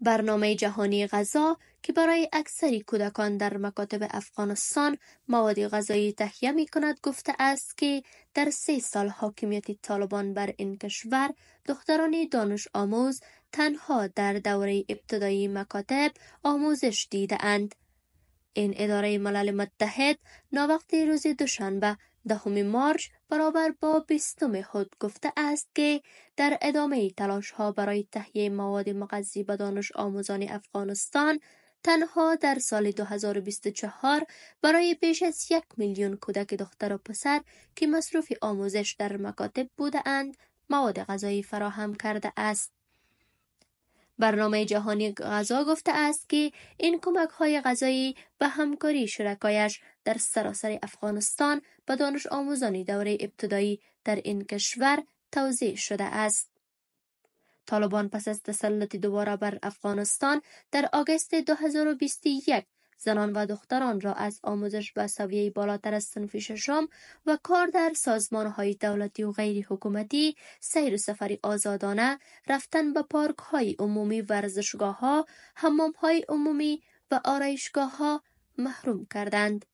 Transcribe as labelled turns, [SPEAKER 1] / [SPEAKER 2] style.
[SPEAKER 1] برنامه جهانی غذا که برای اکثر کودکان در مکاتب افغانستان مواد غذایی تهیه می کند گفته است که در 3 سال حاکمیت طالبان بر این کشور دختران دانش آموز تنها در دوره ابتدایی مکاتب آموزش دیده اند. این اداره ملل متحد ناوقت روز دوشنبه 10 مارچ برابر با 20 خود گفته است که در ادامه تلاش ها برای تهیه مواد مغذی به دانش آموزان افغانستان تنها در سال 2024 برای بیش از 1 میلیون کودک دختر و پسر که مصروف آموزش در مکاتب بوده اند مواد غذایی فراهم کرده است. برنامه جهانی غذا گفته است که این کمک های غذایی به همکاری شرکایش در سراسر افغانستان به دانش آموزان دوره ابتدایی در این کشور توزیع شده است. طالبان پس از تسلط دوباره بر افغانستان در آگوست 2021 زنان و دختران را از آموزش به سویه بالاتر از صنف ششم و کار در سازمان‌های دولتی و غیر حکومتی، سیر و سفر آزادانه، رفتن به پارک‌های عمومی، ورزشگاه‌ها، حمام‌های عمومی و آرایشگاه‌ها محروم کردند.